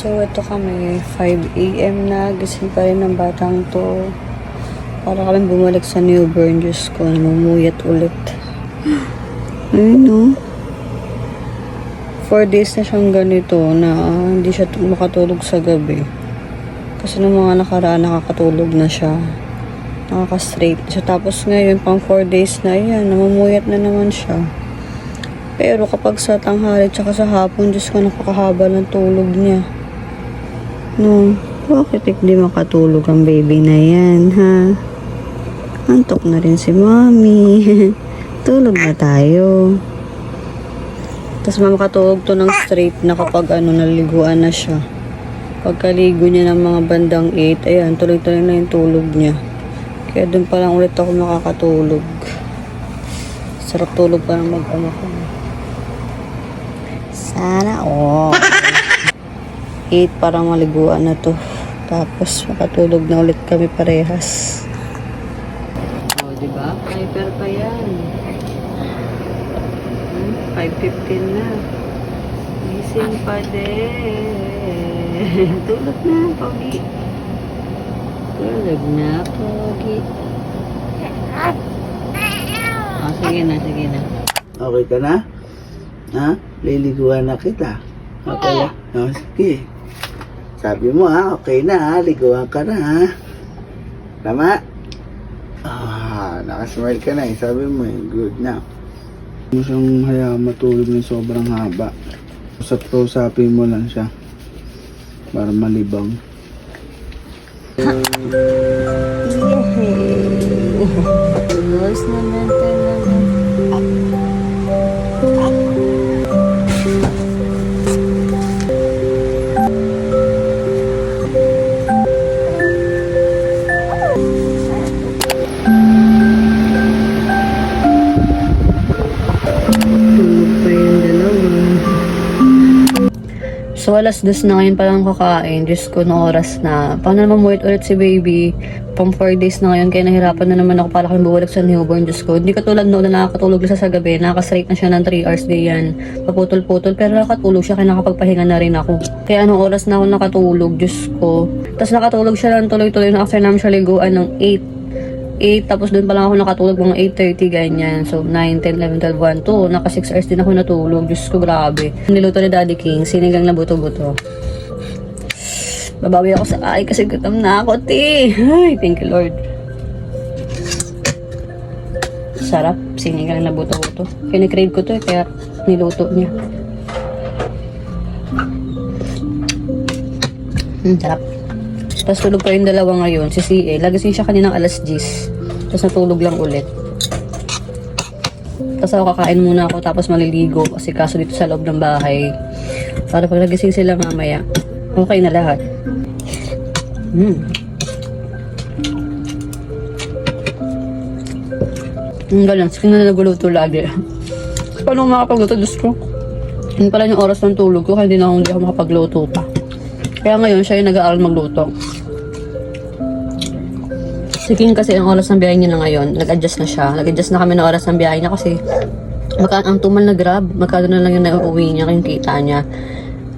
So, ito kami, 5 a.m. na, gising pa rin ng batang to. Para kami bumalik sa newborn, Diyos ko, namumuyat ulit. Ayun, no? 4 days na siyang ganito na hindi siya makatulog sa gabi. Kasi nung mga nakaraan, nakakatulog na siya. Nakaka-straight siya. Tapos ngayon, pang 4 days na, ayan, namumuyat na naman siya. Pero kapag sa tanghali, tsaka sa hapon, Diyos ko, napakahaba ng tulog niya. No, bakit hindi makatulog ang baby na yan, ha? Antok na rin si mommy. Tulog na tayo. Tapos makatulog to ng straight na kapag naliguan na siya. Pagkaligo niya ng mga bandang 8, ayan, tuloy-tuloy na yung tulog niya. Kaya doon pa lang ulit ako makakatulog. Sarap tulog pa ng mag-ama ko. Sana, 8 parang maliguan na to. Tapos makatulog na ulit kami parehas. Diba? Hyper pa yan. 5:15 na. Gising pa din. Tulog na, Pogi. Tulog na, Pogi. Sige na, sige na. Okay ka na? Ha? Liliguan na kita. Okay na? Sige. Sabi mo okay na liguan ka na Tama? Nakasmile ka na sabi mo good na. Huwag mo siyang hayaan matulog ng sobrang haba. Usap-usapin mo lang siya. Para malibang. Tulos na natin So, 2:00 na ngayon pa lang kakain. Diyos ko, na oras na. Paano naman muwit ulit si baby? Pang 4 days na ngayon, kaya nahirapan na naman ako para kami buwalik sa newborn. Diyos ko, hindi katulad noon na nakakatulog lang sa gabi. Nakaka-straight na siya ng 3 hours day yan. Paputol-putol, pero nakatulog siya, kaya nakapagpahinga na rin ako. Kaya anong oras na ako nakatulog, Diyos ko. Tapos nakatulog siya ng tuloy-tuloy na after namin siya liguan ng 8, tapos doon pa lang ako nakatulog mga 8:30 ganyan. So 9, 10, 11, 12, 1, 2. Naka 6 hours din ako natulog. Diyos ko, grabe. Niluto ni Daddy King, sinigang na buto-buto. Babawi ako sa ay kasi gutom na ako, te. Ay, thank you, Lord. Sarap, sinigang na buto-buto. Kinikrave ko to kaya niluto niya. Sarap. Tapos tulog pa yung dalawa ngayon. Si CA, lagising siya kaninang 10:00. Tapos natulog lang ulit. Tapos ako kakain muna ako, tapos maliligo. Kasi kaso dito sa loob ng bahay. Para pag nagising sila mamaya, okay na lahat. Ganun, sige na naguluto lagi. Paano makapagluto, Diyos ko? Yun pala yung oras ng tulog ko, kaya hindi ako makapagluto pa. Kaya ngayon, siya yung nag-aaral magluto. Si King kasi ang oras ng biyahe niya na ngayon, nag-adjust na siya. Nag-adjust na kami ng oras ng biyahe niya kasi ang tumal na Grab, magkano na lang yung nauuwi niya, yung kita niya.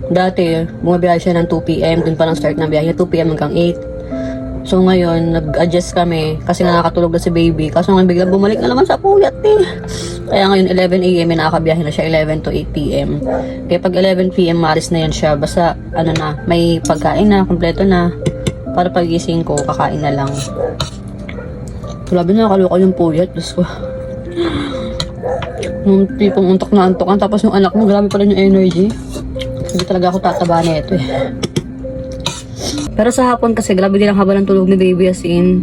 Dati, bumabiyahe siya ng 2 p.m, dun pa lang start ng biyahe niya, 2 p.m hanggang 8. So ngayon, nag-adjust kami kasi nakakatulog na si baby. Kaso ngayon biglang bumalik na naman sa puyat eh. Kaya ngayon 11 a.m. nakakabiyahe na siya 11 to 8 p.m. Kaya pag 11 p.m. maalis na yan siya. Basta may pagkain na, kompleto na. Para pagising ko, kakain na lang. Grabe na, nakaloka yung puyat. Diyos ko. Nung tipong untok na antokan. Tapos yung anak mo, grabe pa rin yung energy. Hindi talaga ako tataba na ito eh. Pero sa hapon kasi, grabe din ang haba ng tulog ni baby as in.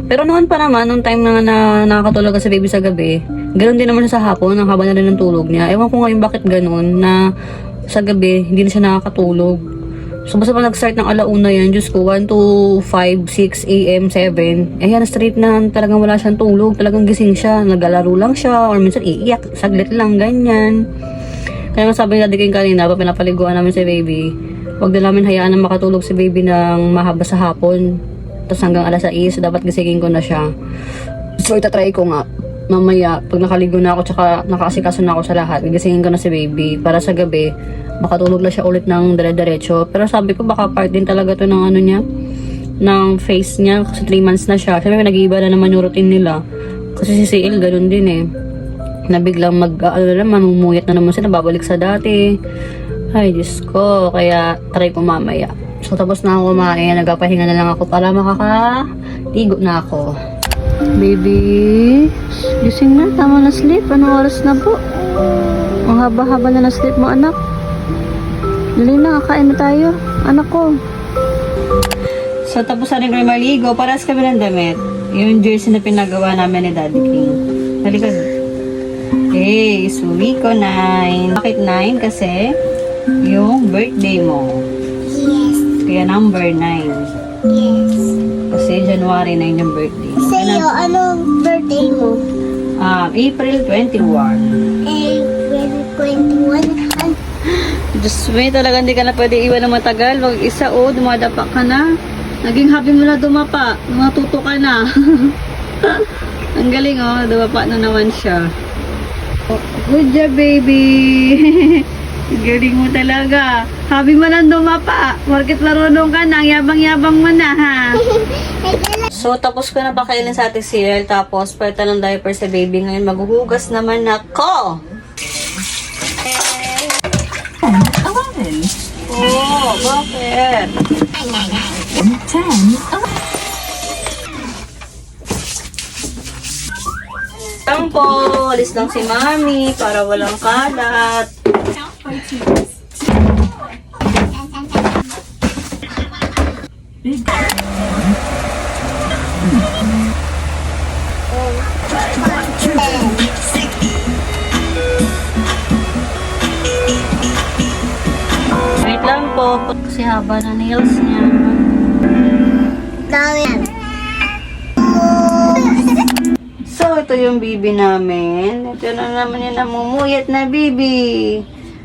Pero noon pa naman, nung time na nakakatulog kasi baby sa gabi, ganoon din naman siya sa hapon, ang haba na rin ng tulog niya. Ewan ko ngayon bakit ganoon, na sa gabi, hindi na siya nakakatulog. So basta pa nag-start ng 1:00 yan, Diyos ko, 1 to 5, 6 a.m., 7. Ayan, straight na talagang wala siyang tulog. Talagang gising siya, naglalaro lang siya, or minsan iiyak, saglit lang, ganyan. Kaya nga sabi ni Daddy King kanina, pa pinapaliguan namin si baby, huwag na namin hayaan na makatulog si baby ng mahaba sa hapon. Tapos hanggang 6:00, so dapat gisingin ko na siya. So itatry ko nga. mamaya, pag nakaligo na ako tsaka nakaasikaso na ako sa lahat, gigisingin ko na si baby para sa gabi, makatulog na siya ulit ng dire-diretso. Pero sabi ko baka part din talaga to ng ano niya, ng face niya, kasi 3 months na siya. Sabi nag-iiba na naman yung routine nila. Kasi si CL ganun din eh. Na biglang mamumuyat na naman sila, babalik sa dati. Ay, Diyos ko. Kaya try ko mamaya. So tapos na ako kumain, nagpapahinga na lang ako para makakaligo na ako. Baby, gising na, tama na sleep. Anong oras na po? Ang haba-haba na na sleep mo, anak. Dali na, kakain na tayo. Anak ko. So, tapos na rin kayo maligo. Paras kami ng damit. Yung jersey na pinagawa namin ni Daddy King. Halika. Okay, suwi ko 9. Bakit 9? Kasi yung birthday mo. Yes. Kaya number 9. Yes. Kasi January 9 yung birthday mo. Sa'yo, anong birthday mo? April 21. April 21. Diyos me, talaga hindi ka na pwede iwan ng matagal. Wag isa dumadapa ka na. Naging happy mo na dumapa. Matuto ka na. Ang galing dumapa na naman siya. Oh, good job, baby. Galing mo talaga. Happy mo na dumapa. Market marunong ka na. Ang yabang-yabang mo na, ha? So, tapos ko na pakailin sa ate CL. Tapos, pweta ng diaper sa baby. Ngayon, maghuhugas naman ako. Oh, bakit? Tampo, alis lang si Mami para walang kalat. Wait lang po, kasi haba na nails niya. Dami. So, ito yung bibi namin. Ito na naman yung namumuyat na bibi.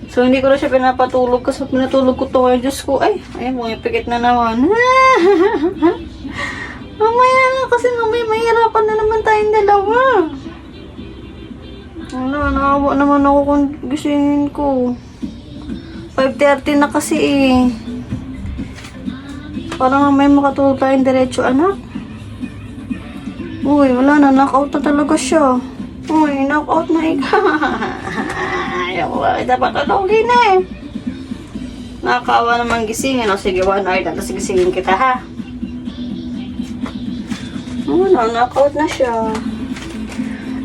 So, hindi ko na siya pinapatulog kasi pinatulog ko ito ngayon. Diyos ko, ay, pumipikit na naman. Mamaya na kasi mamaya mahirapan na naman tayong dalawa. Wala, naawa naman ako kung gisingin ko. 5:30 na kasi eh. Parang mamaya makatulog tayong diretso, anak. Uy, wala na. Knockout na talaga siya. Uy, knockout na ikaw. Ayaw ko kita patulogin na eh. Nakakawa naman gisingin. O sige, 1 hour na. Tapos gisingin kita ha. Wala, knockout na siya.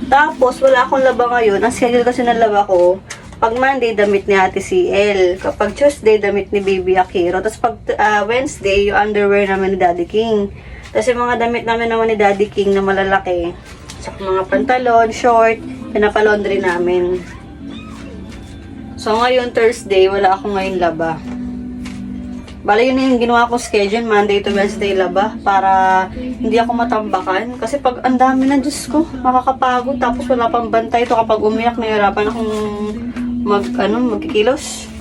Tapos, wala akong laba ngayon. Ang schedule kasi ng laba ko, pag Monday, damit ni Ate CL. Kapag Tuesday, damit ni Baby Akiro. Tapos pag Wednesday, yung underwear naman ni Daddy King. Tapos yung mga damit namin naman ni Daddy King na malalaki. Sa mga pantalon, short, pinapalaundry namin. So ngayon, Thursday, wala ako ngayon laba. Bale, yun yung ginawa ko schedule, Monday to Wednesday laba, para hindi ako matambakan. Kasi pag ang dami na, Diyos ko, makakapagod. Tapos wala pang bantay ito kapag umiyak, nahirapan akong magkikilos.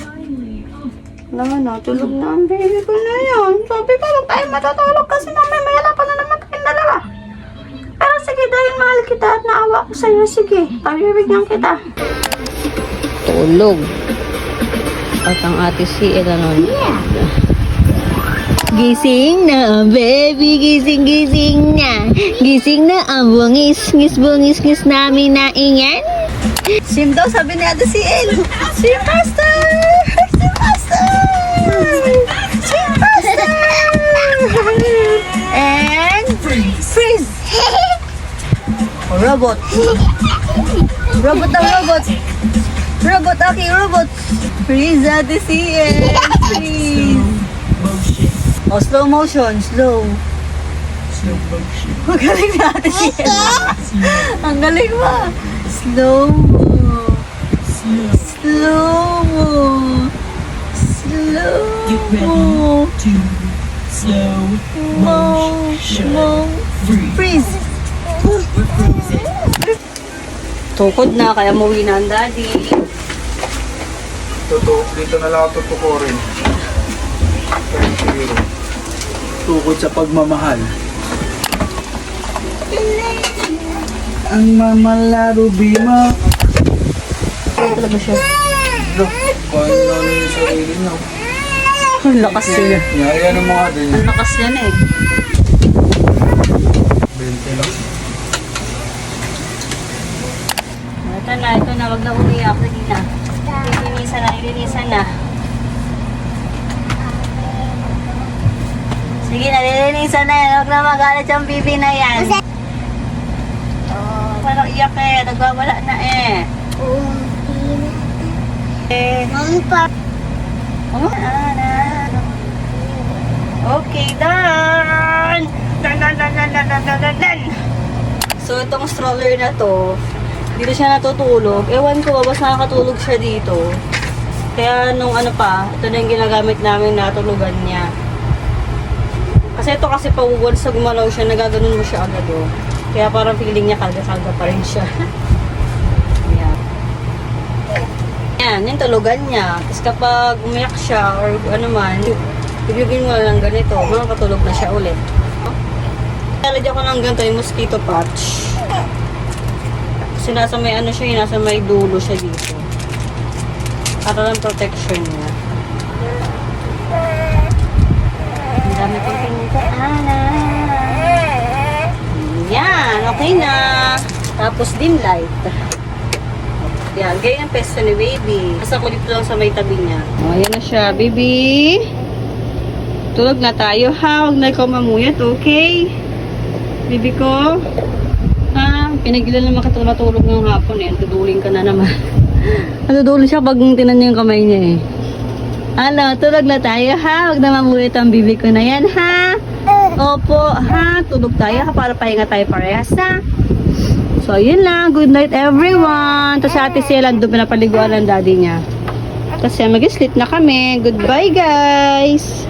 Naman tulog na ang baby ko na yun. Sabi ko, huwag tayo matutulog kasi mamaya mahirapan na naman tayong dalawa. Pero sige, dahil mahal kita at naawa ko sa'yo, sige, pabibigyan kita. Tulog. At ang ate CL gising na, baby, gising na. Gising na ang bungis namin na ingan. Sim daw, sabi ni Ate CL. Sim Master! Sim Master! Sim Master! And freeze! Robot. Robot ang robot. Robot, okay, robot. Freeze, Ate CL. Freeze. Oh, slow motion, slow. Slow motion. Ang galing na Ate CL. Ang galing mo. Slow mo. Slow mo. Slow mo. Slow motion. Freeze. Tukod na, kaya muwi na ang daddy. Dito na lang ako tutukurin. Tukod sa pagmamahal. ang mamalaro bima. Ano talaga siya? Kaya namin yung sarili niya. Ang lakas niya. Yan ang mga din. Ang lakas niya na eh. 20 lang. Ito na, wag na umiyak. Sige na. Lilinisan na. Sige na, lilinisan na yan. Huwag na magalit yung bibi na yan. Oh, parang iyak eh. Nagwawala na eh. Mami pa. Oh, okay, done! Done! So, itong stroller na to, dito siya natutulog. Ewan ko, babas nakakatulog siya dito. Kaya nung ano pa, ito na yung ginagamit namin natulugan niya. Kasi ito kasi pa once na gumalaw siya, nagaganon mo siya agad oh. Kaya parang feeling niya kalga-kalga pa rin siya. Yan, yung tulugan niya. Tapos kapag umiyak siya or ano man, ibigin mo lang ganito, makakatulog na siya ulit. Lalagyan ko ng ganito yung mosquito patch. Kasi nasa may ano siya, nasa may dulo siya dito. Para lang protection niya. Ang dami kong pinitaanan. Yan, okay na. Tapos dim light. Yan, ganyan ang pesto ni baby. Basta ko dito lang sa may tabi niya. O, ayan na siya, baby. Tulog na tayo, ha? Huwag na ikaw mamuyat, okay? Baby ko. Ha? Pinagilan naman ka matulog ng hapon eh. Tuduling ka na naman. Natuduling siya pag tinan niya yung kamay niya eh. Ano, tulog na tayo, ha? Huwag na mamuyat ang baby ko na yan, ha? Opo, ha? Tulog tayo, ha? Para pahinga tayo parehas, ha? So, yun lang. Good night, everyone. Tapos si Ate Sela, doon pinapaliguan ng daddy niya. Tapos mag-sleep na kami. Goodbye, guys.